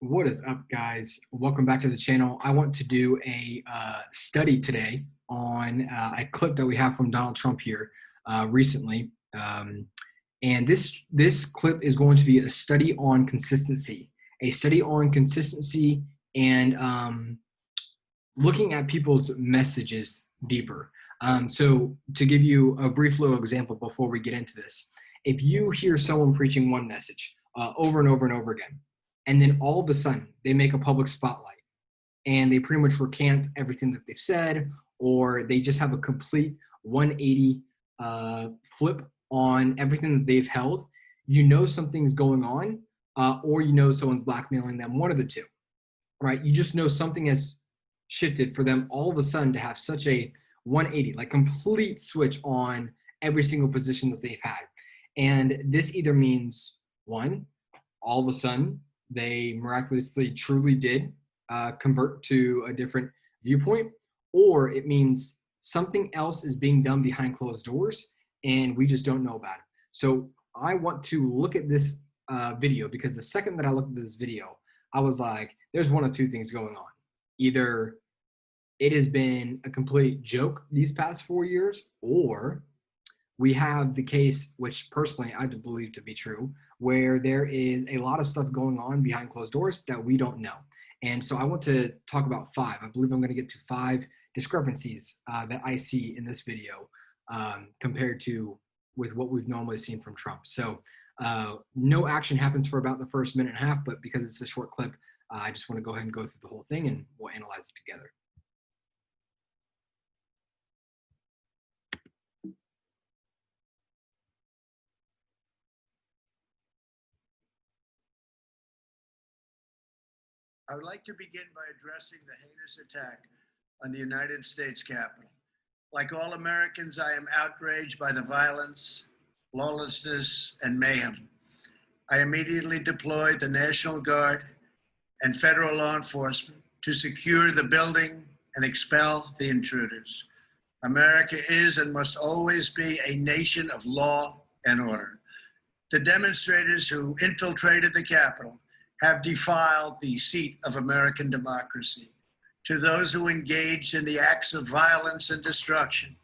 What is up, guys? Welcome back to the channel. I want to do a study today on a clip that we have from Donald Trump here recently. And this clip is going to be a study on consistency, and looking at people's messages deeper. So to give you a brief little example before we get into this, if you hear someone preaching one message over and over and over again, and then all of a sudden they make a public spotlight and they pretty much recant everything that they've said, or they just have a complete 180 flip on everything that they've held, you know something's going on, or you know someone's blackmailing them, one of the two, right? You just know something has shifted for them all of a sudden to have such a 180, like complete switch on every single position that they've had. And this either means, one, all of a sudden they miraculously truly did convert to a different viewpoint, or it means something else is being done behind closed doors and we just don't know about it. So I want to look at this video because the second that I looked at this video, I was like, there's one of two things going on. Either it has been a complete joke these past 4 years, or we have the case, which personally I believe to be true, where there is a lot of stuff going on behind closed doors that we don't know. And so I want to talk about five. I believe I'm going to get to five discrepancies that I see in this video compared to with what we've normally seen from Trump. So no action happens for about the first minute and a half, but because it's a short clip, I just want to go ahead and go through the whole thing and we'll analyze it together. I would like to begin by addressing the heinous attack on the United States Capitol. Like all Americans, I am outraged by the violence, lawlessness, and mayhem. I immediately deployed the National Guard and federal law enforcement to secure the building and expel the intruders. America is and must always be a nation of law and order. The demonstrators who infiltrated the Capitol have defiled the seat of American democracy. To those who engaged in the acts of violence and destruction,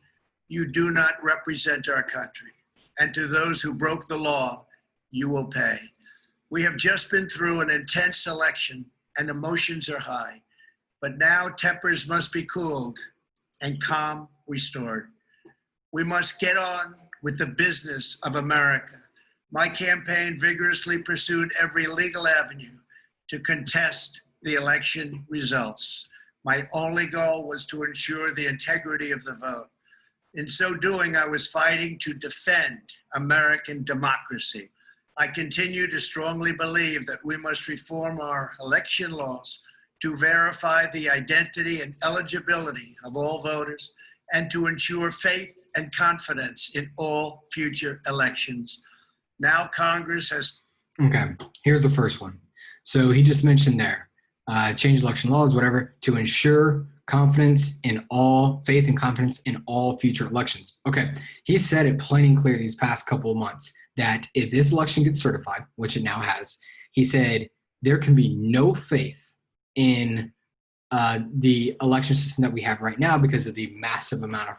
you do not represent our country. And to those who broke the law, you will pay. We have just been through an intense election and emotions are high, but now tempers must be cooled and calm restored. We must get on with the business of America. My campaign vigorously pursued every legal avenue to contest the election results. My only goal was to ensure the integrity of the vote. In so doing, I was fighting to defend American democracy. I continue to strongly believe that we must reform our election laws to verify the identity and eligibility of all voters and to ensure faith and confidence in all future elections. Now Congress has... Okay, here's the first one. So he just mentioned there, change election laws, whatever, to ensure confidence in all, faith and confidence in all future elections. Okay, he said it plain and clear these past couple of months that if this election gets certified, which it now has, he said there can be no faith in the election system that we have right now because of the massive amount of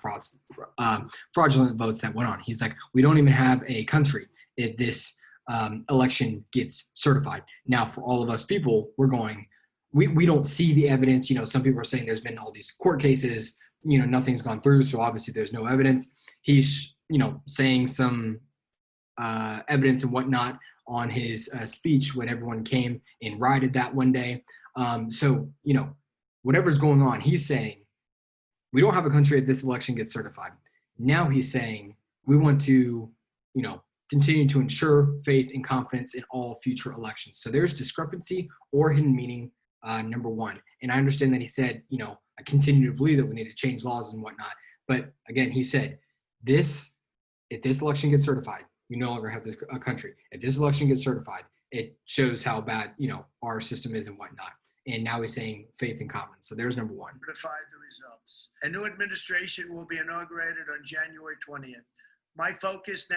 fraudulent votes that went on. He's like, we don't even have a country if this election gets certified. Now, for all of us people, we're going, we don't see the evidence. You know, some people are saying there's been all these court cases, you know, nothing's gone through, so obviously there's no evidence. He's, you know, saying some evidence and whatnot on his speech when everyone came and rioted that one day. So, you know, whatever's going on, he's saying we don't have a country if this election gets certified. Now he's saying we want to, you know, continue to ensure faith and confidence in all future elections. So there's discrepancy or hidden meaning, number one. And I understand that he said, you know, I continue to believe that we need to change laws and whatnot. But again, he said, if this election gets certified, we no longer have this country. If this election gets certified, it shows how bad, you know, our system is and whatnot. And now he's saying faith and confidence. So there's number one. Certified the results. A new administration will be inaugurated on January 20th. My focus now...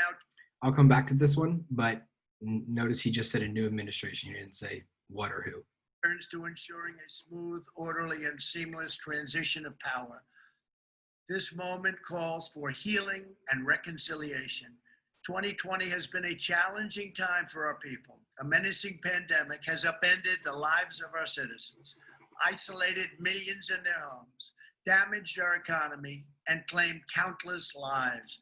I'll come back to this one, but notice he just said a new administration. He didn't say what or who. turns to ensuring a smooth, orderly, and seamless transition of power. This moment calls for healing and reconciliation. 2020 has been a challenging time for our people. A menacing pandemic has upended the lives of our citizens, isolated millions in their homes, damaged our economy, and claimed countless lives.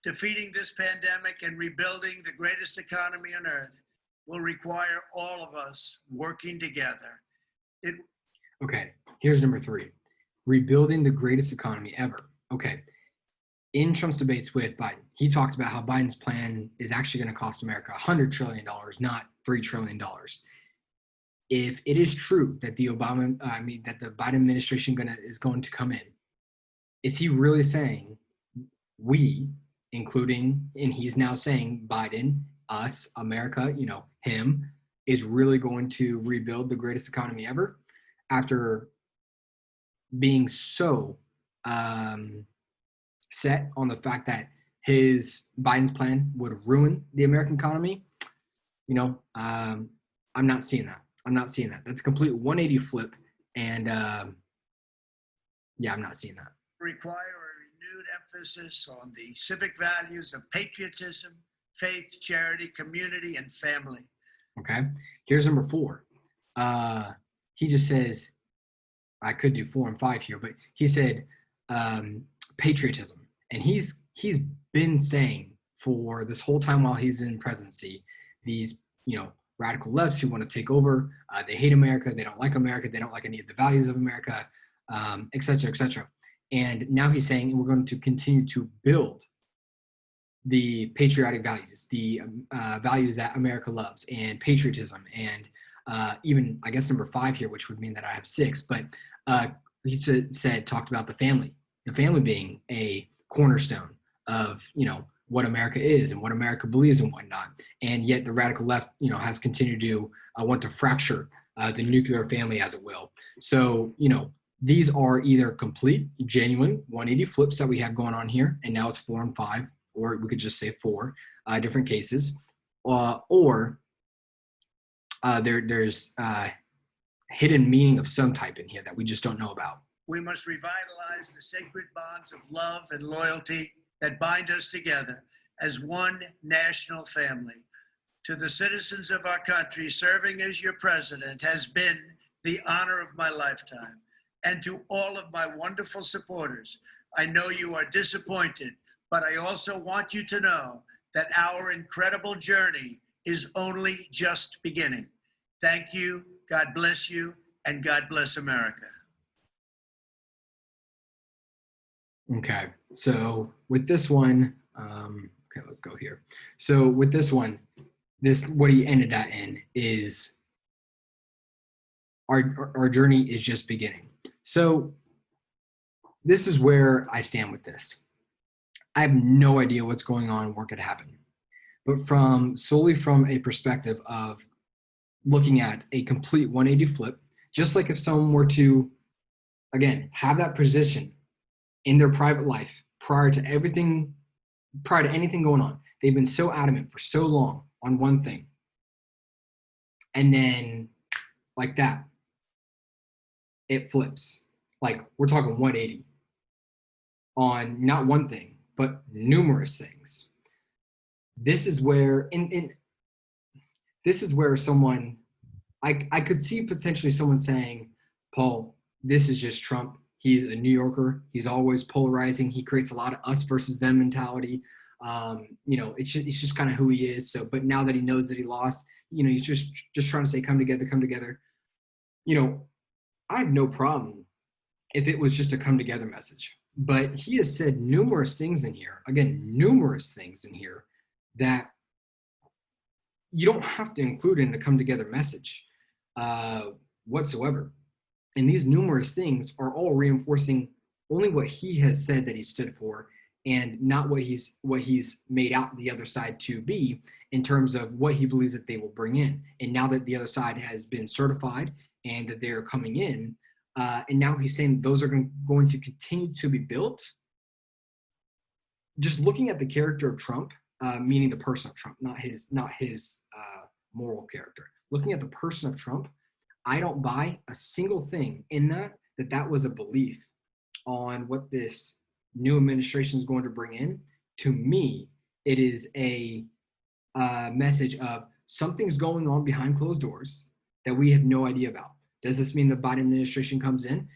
Defeating this pandemic and rebuilding the greatest economy on earth will require all of us working together. Okay, here's number 3. Rebuilding the greatest economy ever. Okay. In Trump's debates with Biden, he talked about how Biden's plan is actually going to cost America $100 trillion, not $3 trillion. If it is true that the Biden administration is going to come in, is he really saying we, including, and he's now saying Biden, us, America, him, is really going to rebuild the greatest economy ever after being so set on the fact that Biden's plan would ruin the American economy? I'm not seeing that. That's a complete 180 flip, and I'm not seeing that. Require a renewed emphasis on the civic values of patriotism, faith, charity, community, and family. Okay, here's number 4. He just says, I could do 4 and 5 here, but he said patriotism, and he's been saying for this whole time while he's in presidency, these radical lefts who want to take over, they hate America, they don't like any of the values of America, et cetera, et cetera. And now he's saying, and we're going to continue to build the patriotic values, the values that America loves, and patriotism, and even, I guess, number 5 here, which would mean that I have 6, but he talked about the family being a cornerstone of, what America is and what America believes and whatnot. And yet the radical left, has continued to want to fracture the nuclear family, as it will. So, these are either complete, genuine 180 flips that we have going on here, and now it's 4 and 5, or we could just say 4 different cases, or there's hidden meaning of some type in here that we just don't know about. We must revitalize the sacred bonds of love and loyalty that bind us together as one national family. To the citizens of our country, serving as your president has been the honor of my lifetime. And to all of my wonderful supporters, I know you are disappointed, but I also want you to know that our incredible journey is only just beginning. Thank you, God bless you, and God bless America. Okay, so with this one, let's go here. So with this one, what he ended that in is our journey is just beginning. So this is where I stand with this. I have no idea what's going on, what could happen, but solely from a perspective of looking at a complete 180 flip, just like if someone were to, again, have that position in their private life prior to anything going on. They've been so adamant for so long on one thing. And then like that, it flips. Like we're talking 180 on not one thing, but numerous things. This is where, someone, I could see potentially someone saying, Paul, this is just Trump. He's a New Yorker. He's always polarizing. He creates a lot of us versus them mentality. It's just kind of who he is. So, but now that he knows that he lost, he's just trying to say, come together, come together. I have no problem if it was just a come together message. But he has said numerous things in here, that you don't have to include in the come together message whatsoever. And these numerous things are all reinforcing only what he has said that he stood for, and not what he's made out the other side to be in terms of what he believes that they will bring in. And now that the other side has been certified and that they're coming in, and now he's saying those are going to continue to be built. Just looking at the character of Trump, meaning the person of Trump, not his moral character. Looking at the person of Trump, I don't buy a single thing in that was a belief on what this new administration is going to bring in. To me, it is a message of something's going on behind closed doors that we have no idea about. Does this mean the Biden administration comes in?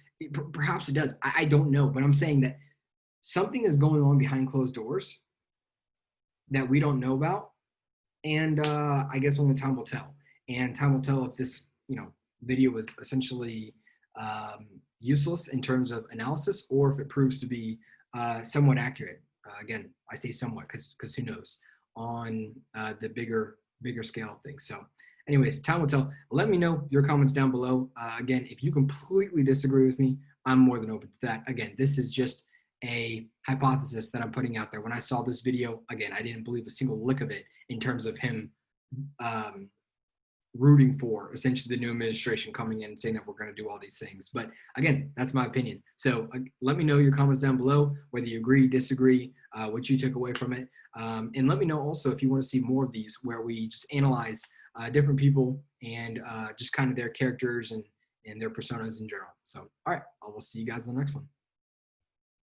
Perhaps it does. I don't know, but I'm saying that something is going on behind closed doors that we don't know about, and I guess only time will tell. And time will tell if this, video was essentially useless in terms of analysis, or if it proves to be somewhat accurate. Again, I say somewhat because who knows on the bigger scale of things. So, anyways, time will tell. Let me know your comments down below. Again, if you completely disagree with me, I'm more than open to that. Again, this is just a hypothesis that I'm putting out there. When I saw this video, again, I didn't believe a single lick of it in terms of him rooting for essentially the new administration coming in and saying that we're going to do all these things. But again, that's my opinion. So let me know your comments down below, whether you agree, disagree, what you took away from it. And let me know also if you want to see more of these where we just analyze different people and just kind of their characters and their personas in general. So, all right, I will see you guys in the next one.